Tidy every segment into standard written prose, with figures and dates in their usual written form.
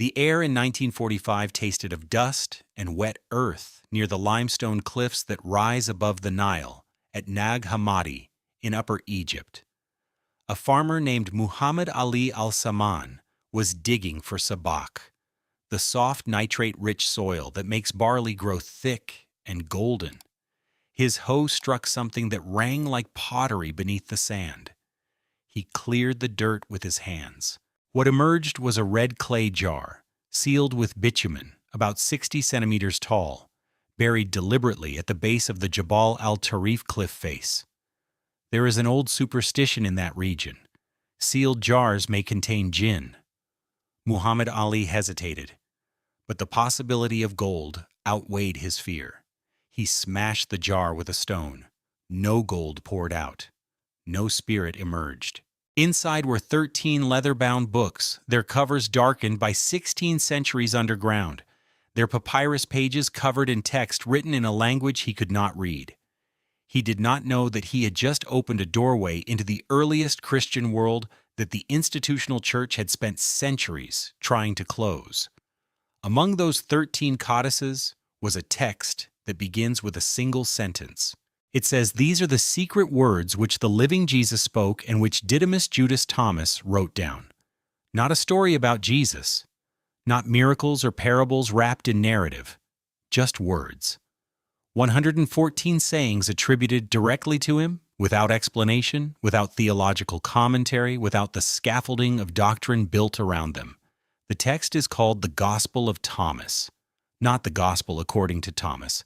The air in 1945 tasted of dust and wet earth near the limestone cliffs that rise above the Nile at Nag Hammadi in Upper Egypt. A farmer named Muhammad Ali al-Saman was digging for sabak, the soft nitrate-rich soil that makes barley grow thick and golden. His hoe struck something that rang like pottery beneath the sand. He cleared the dirt with his hands. What emerged was a red clay jar, sealed with bitumen, about 60 centimeters tall, buried deliberately at the base of the Jabal al-Tarif cliff face. There is an old superstition in that region. Sealed jars may contain jinn. Muhammad Ali hesitated, but the possibility of gold outweighed his fear. He smashed the jar with a stone. No gold poured out. No spirit emerged. Inside were 13 leather-bound books, their covers darkened by 16 centuries underground, their papyrus pages covered in text written in a language he could not read. He did not know that he had just opened a doorway into the earliest Christian world that the institutional church had spent centuries trying to close. Among those 13 codices was a text that begins with a single sentence. It says, "These are the secret words which the living Jesus spoke and which Didymus Judas Thomas wrote down." Not a story about Jesus, not miracles or parables wrapped in narrative, just words. 114 sayings attributed directly to him, without explanation, without theological commentary, without the scaffolding of doctrine built around them. The text is called the Gospel of Thomas, not the Gospel according to Thomas,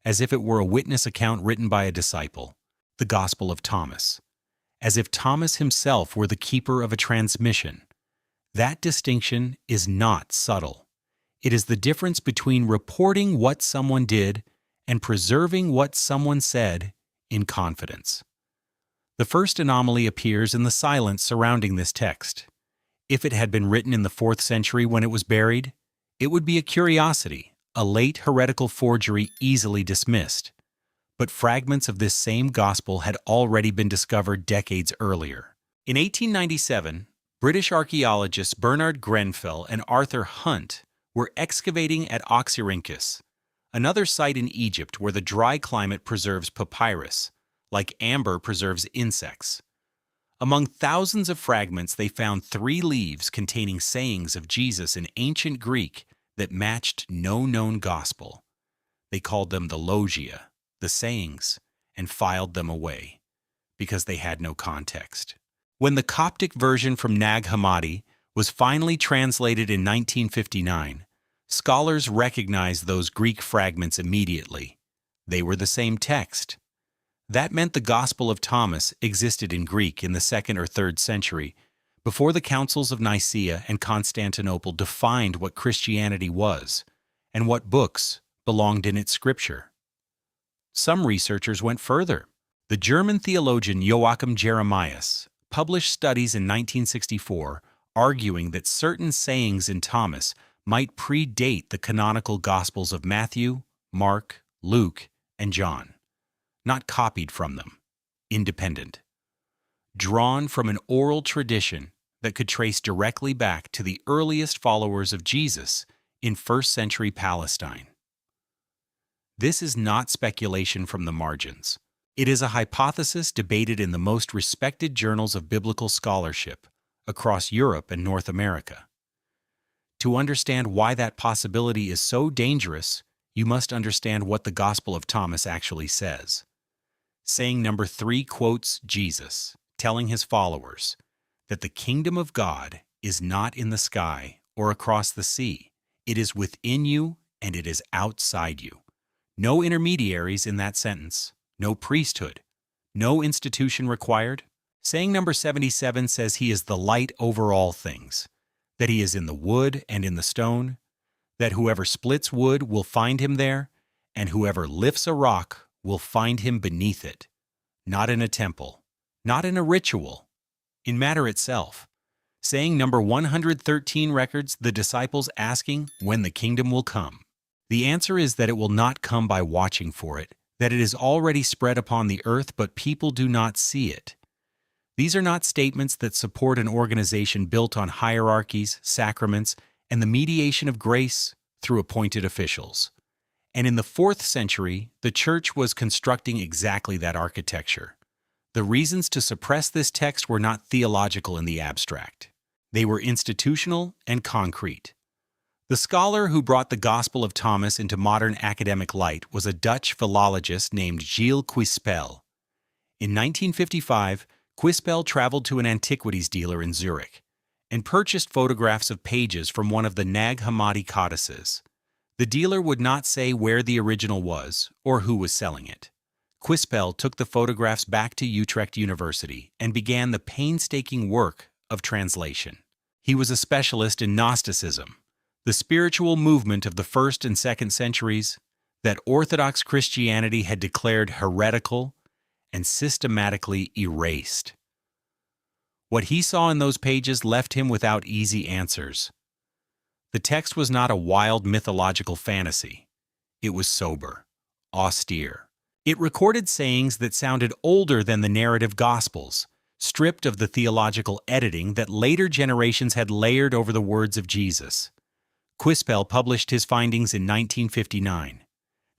as if it were a witness account written by a disciple, the Gospel of Thomas, as if Thomas himself were the keeper of a transmission. That distinction is not subtle. It is the difference between reporting what someone did and preserving what someone said in confidence. The first anomaly appears in the silence surrounding this text. If it had been written in the 4th century when it was buried, it would be a curiosity, a late heretical forgery easily dismissed. But fragments of this same gospel had already been discovered decades earlier. In 1897, British archaeologists Bernard Grenfell and Arthur Hunt were excavating at Oxyrhynchus, another site in Egypt where the dry climate preserves papyrus, like amber preserves insects. Among thousands of fragments, they found 3 leaves containing sayings of Jesus in ancient Greek that matched no known gospel. They called them the logia, the sayings, and filed them away, because they had no context. When the Coptic version from Nag Hammadi was finally translated in 1959, scholars recognized those Greek fragments immediately. They were the same text. That meant the Gospel of Thomas existed in Greek in the 2nd or 3rd century, before the councils of Nicaea and Constantinople defined what Christianity was and what books belonged in its scripture. Some researchers went further. The German theologian Joachim Jeremias published studies in 1964 arguing that certain sayings in Thomas might predate the canonical Gospels of Matthew, Mark, Luke, and John, not copied from them, independent, drawn from an oral tradition that could trace directly back to the earliest followers of Jesus in 1st century Palestine. This is not speculation from the margins. It is a hypothesis debated in the most respected journals of biblical scholarship across Europe and North America. To understand why that possibility is so dangerous, you must understand what the Gospel of Thomas actually says. Saying number 3 quotes Jesus, telling his followers that the kingdom of God is not in the sky or across the sea. It is within you and it is outside you. No intermediaries in that sentence, no priesthood, no institution required. Saying number 77 says he is the light over all things, that he is in the wood and in the stone, that whoever splits wood will find him there, and whoever lifts a rock will find him beneath it, not in a temple, not in a ritual, in matter itself. Saying number 113 records the disciples asking when the kingdom will come. The answer is that it will not come by watching for it, that it is already spread upon the earth, but people do not see it. These are not statements that support an organization built on hierarchies, sacraments, and the mediation of grace through appointed officials. And in the 4th century, the Church was constructing exactly that architecture. The reasons to suppress this text were not theological in the abstract. They were institutional and concrete. The scholar who brought the Gospel of Thomas into modern academic light was a Dutch philologist named Gilles Quispel. In 1955, Quispel traveled to an antiquities dealer in Zurich and purchased photographs of pages from one of the Nag Hammadi codices. The dealer would not say where the original was or who was selling it. Quispel took the photographs back to Utrecht University and began the painstaking work of translation. He was a specialist in Gnosticism, the spiritual movement of the 1st and 2nd centuries that Orthodox Christianity had declared heretical and systematically erased. What he saw in those pages left him without easy answers. The text was not a wild mythological fantasy. It was sober, austere. It recorded sayings that sounded older than the narrative Gospels, stripped of the theological editing that later generations had layered over the words of Jesus. Quispel published his findings in 1959.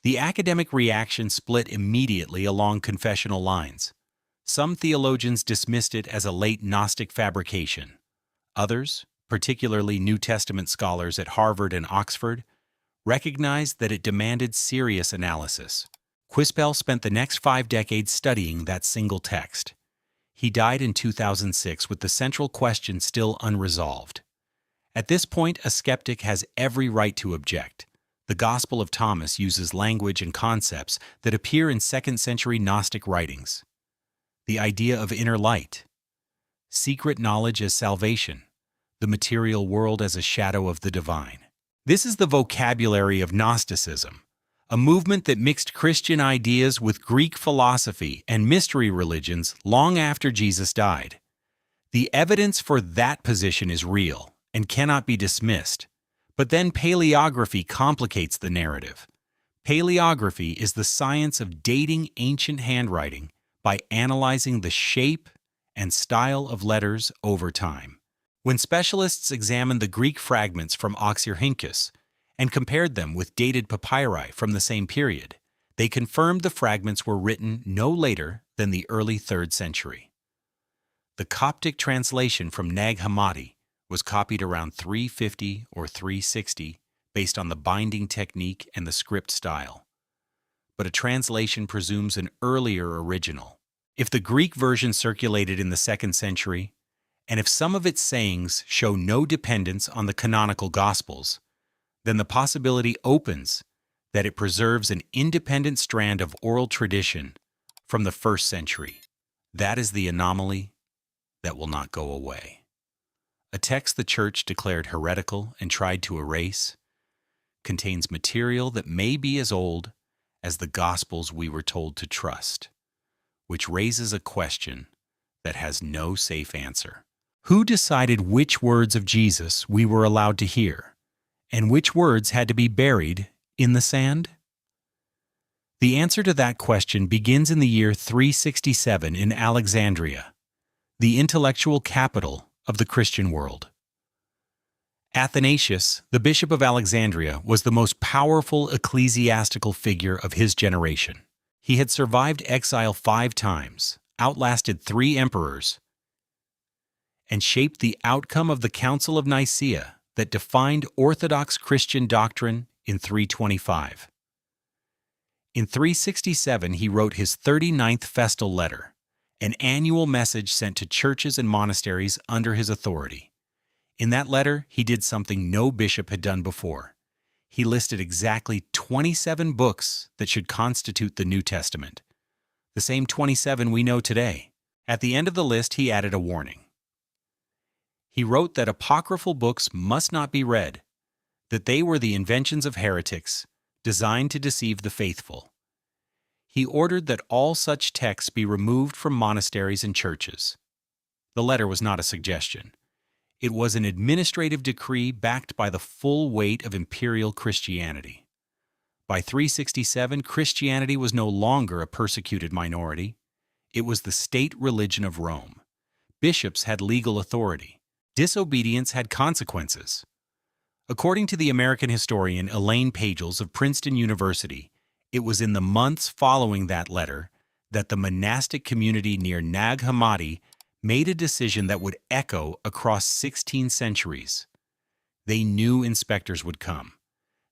The academic reaction split immediately along confessional lines. Some theologians dismissed it as a late Gnostic fabrication. Others, particularly New Testament scholars at Harvard and Oxford, recognized that it demanded serious analysis. Quispel spent the next 5 decades studying that single text. He died in 2006 with the central question still unresolved. At this point, a skeptic has every right to object. The Gospel of Thomas uses language and concepts that appear in 2nd century Gnostic writings. The idea of inner light, secret knowledge as salvation, the material world as a shadow of the divine. This is the vocabulary of Gnosticism, a movement that mixed Christian ideas with Greek philosophy and mystery religions long after Jesus died. The evidence for that position is real and cannot be dismissed. But then paleography complicates the narrative. Paleography is the science of dating ancient handwriting by analyzing the shape and style of letters over time. When specialists examined the Greek fragments from Oxyrhynchus and compared them with dated papyri from the same period, they confirmed the fragments were written no later than the early 3rd century. The Coptic translation from Nag Hammadi was copied around 350 or 360 based on the binding technique and the script style. But a translation presumes an earlier original. If the Greek version circulated in the 2nd century, and if some of its sayings show no dependence on the canonical Gospels, then the possibility opens that it preserves an independent strand of oral tradition from the 1st century. That is the anomaly that will not go away. A text the Church declared heretical and tried to erase contains material that may be as old as the Gospels we were told to trust, which raises a question that has no safe answer. Who decided which words of Jesus we were allowed to hear, and which words had to be buried in the sand? The answer to that question begins in the year 367 in Alexandria, the intellectual capital of the Christian world. Athanasius, the Bishop of Alexandria, was the most powerful ecclesiastical figure of his generation. He had survived exile 5 times, outlasted 3 emperors, and shaped the outcome of the Council of Nicaea that defined Orthodox Christian doctrine in 325. In 367, he wrote his 39th festal letter, an annual message sent to churches and monasteries under his authority. In that letter, he did something no bishop had done before. He listed exactly 27 books that should constitute the New Testament, the same 27 we know today. At the end of the list, he added a warning. He wrote that apocryphal books must not be read, that they were the inventions of heretics, designed to deceive the faithful. He ordered that all such texts be removed from monasteries and churches. The letter was not a suggestion. It was an administrative decree backed by the full weight of imperial Christianity. By 367, Christianity was no longer a persecuted minority. It was the state religion of Rome. Bishops had legal authority. Disobedience had consequences. According to the American historian Elaine Pagels of Princeton University, it was in the months following that letter that the monastic community near Nag Hammadi made a decision that would echo across 16 centuries. They knew inspectors would come.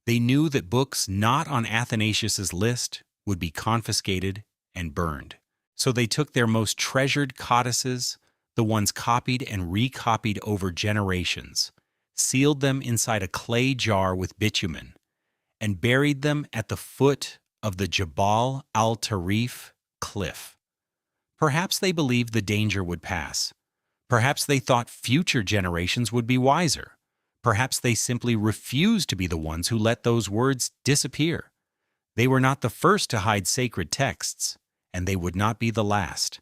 They knew that books not on Athanasius's list would be confiscated and burned. So they took their most treasured codices, the ones copied and recopied over generations, sealed them inside a clay jar with bitumen, and buried them at the foot of the Jabal al-Tarif cliff. Perhaps they believed the danger would pass. Perhaps they thought future generations would be wiser. Perhaps they simply refused to be the ones who let those words disappear. They were not the first to hide sacred texts, and they would not be the last.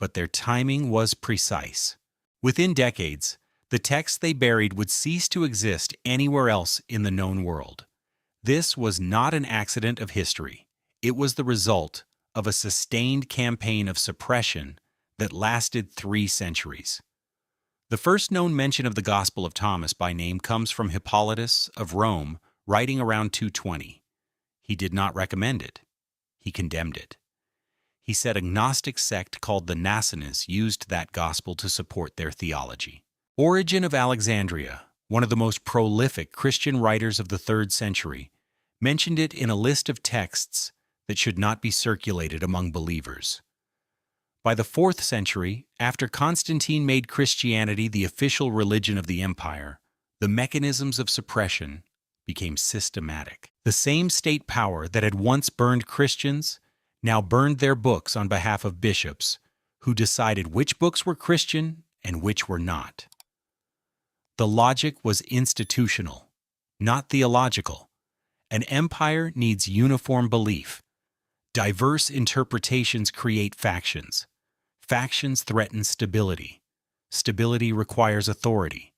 But their timing was precise. Within decades, the texts they buried would cease to exist anywhere else in the known world. This was not an accident of history. It was the result of a sustained campaign of suppression that lasted 3 centuries. The first known mention of the Gospel of Thomas by name comes from Hippolytus of Rome, writing around 220. He did not recommend it. He condemned it. He said a Gnostic sect called the Nazarenes used that gospel to support their theology. Origen of Alexandria, one of the most prolific Christian writers of the 3rd century, mentioned it in a list of texts that should not be circulated among believers. By the 4th century, after Constantine made Christianity the official religion of the empire, the mechanisms of suppression became systematic. The same state power that had once burned Christians now burned their books on behalf of bishops, who decided which books were Christian and which were not. The logic was institutional, not theological. An empire needs uniform belief. Diverse interpretations create factions. Factions threaten stability. Stability requires authority.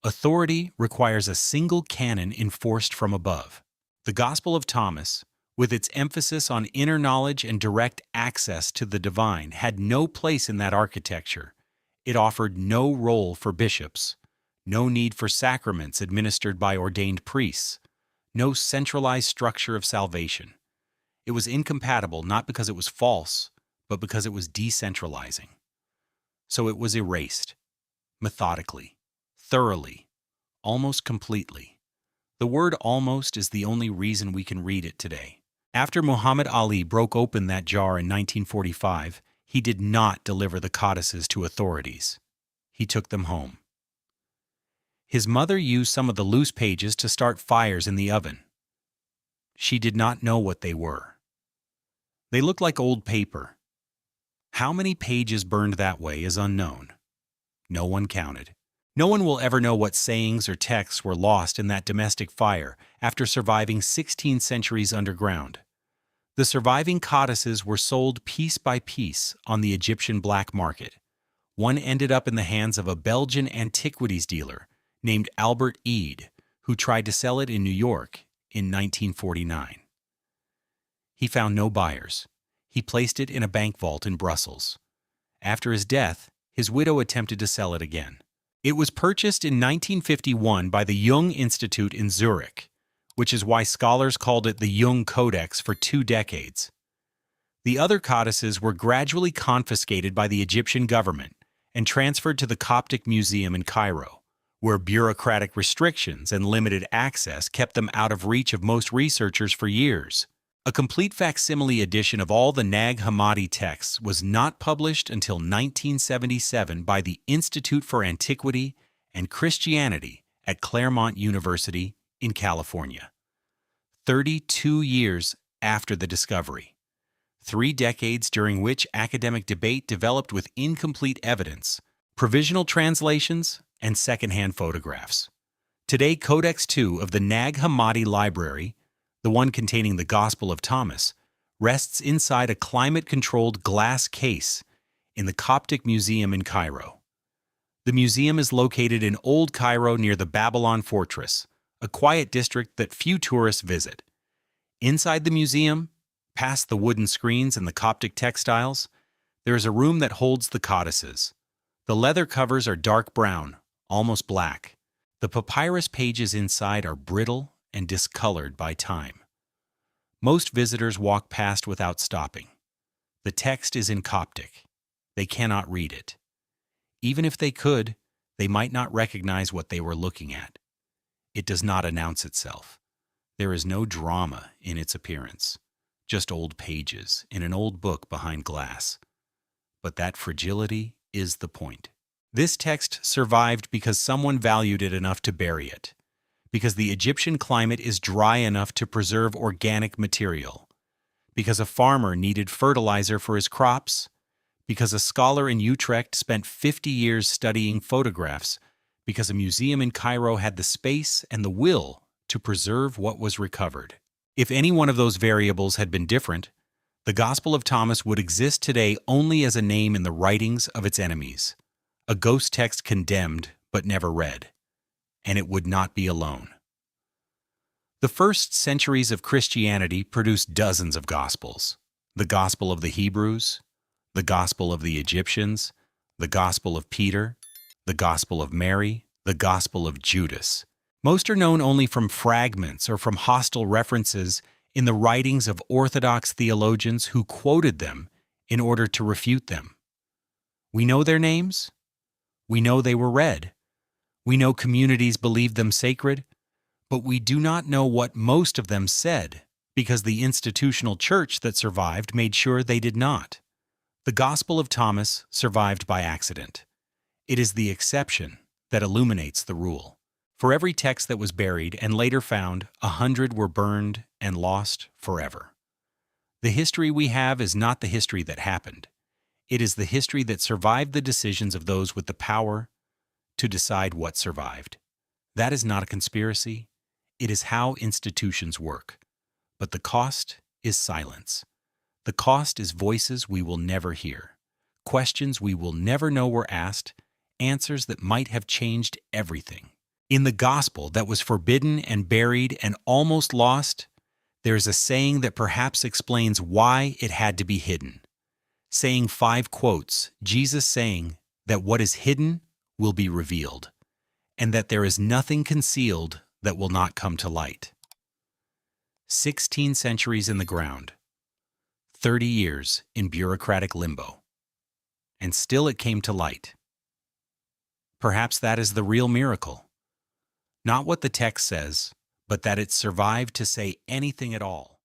Authority requires a single canon enforced from above. The Gospel of Thomas, with its emphasis on inner knowledge and direct access to the divine, had no place in that architecture. It offered no role for bishops, no need for sacraments administered by ordained priests, no centralized structure of salvation. It was incompatible not because it was false, but because it was decentralizing. So it was erased, methodically, thoroughly, almost completely. The word almost is the only reason we can read it today. After Muhammad Ali broke open that jar in 1945, he did not deliver the codices to authorities. He took them home. His mother used some of the loose pages to start fires in the oven. She did not know what they were. They looked like old paper. How many pages burned that way is unknown. No one counted. No one will ever know what sayings or texts were lost in that domestic fire after surviving 16 centuries underground. The surviving codices were sold piece by piece on the Egyptian black market. One ended up in the hands of a Belgian antiquities dealer named Albert Eade, who tried to sell it in New York in 1949. He found no buyers. He placed it in a bank vault in Brussels. After his death, his widow attempted to sell it again. It was purchased in 1951 by the Jung Institute in Zurich, which is why scholars called it the Jung Codex for 2 decades. The other codices were gradually confiscated by the Egyptian government and transferred to the Coptic Museum in Cairo, where bureaucratic restrictions and limited access kept them out of reach of most researchers for years. A complete facsimile edition of all the Nag Hammadi texts was not published until 1977 by the Institute for Antiquity and Christianity at Claremont University in California. 32 years after the discovery. 3 decades during which academic debate developed with incomplete evidence, provisional translations, and secondhand photographs. Today, Codex 2 of the Nag Hammadi Library, the one containing the Gospel of Thomas, rests inside a climate-controlled glass case in the Coptic Museum in Cairo. The museum is located in Old Cairo near the Babylon Fortress, a quiet district that few tourists visit. Inside the museum, past the wooden screens and the Coptic textiles, there is a room that holds the codices. The leather covers are dark brown, almost black. The papyrus pages inside are brittle and discolored by time. Most visitors walk past without stopping. The text is in Coptic. They cannot read it. Even if they could, they might not recognize what they were looking at. It does not announce itself. There is no drama in its appearance, just old pages in an old book behind glass. But that fragility is the point. This text survived because someone valued it enough to bury it, because the Egyptian climate is dry enough to preserve organic material, because a farmer needed fertilizer for his crops, because a scholar in Utrecht spent 50 years studying photographs, because a museum in Cairo had the space and the will to preserve what was recovered. If any one of those variables had been different, the Gospel of Thomas would exist today only as a name in the writings of its enemies, a ghost text condemned but never read, and it would not be alone. The first centuries of Christianity produced dozens of Gospels: the Gospel of the Hebrews, the Gospel of the Egyptians, the Gospel of Peter, the Gospel of Mary, the Gospel of Judas. Most are known only from fragments or from hostile references in the writings of Orthodox theologians who quoted them in order to refute them. We know their names. We know they were read. We know communities believed them sacred, but we do not know what most of them said because the institutional church that survived made sure they did not. The Gospel of Thomas survived by accident. It is the exception that illuminates the rule. For every text that was buried and later found, 100 were burned and lost forever. The history we have is not the history that happened. It is the history that survived the decisions of those with the power to decide what survived. That is not a conspiracy. It is how institutions work. But the cost is silence. The cost is voices we will never hear, questions we will never know were asked, answers that might have changed everything. In the gospel that was forbidden and buried and almost lost, there is a saying that perhaps explains why it had to be hidden. Saying 5 quotes, Jesus saying that what is hidden will be revealed, and that there is nothing concealed that will not come to light. 16 centuries in the ground, 30 years in bureaucratic limbo, and still it came to light. Perhaps that is the real miracle. Not what the text says, but that it survived to say anything at all.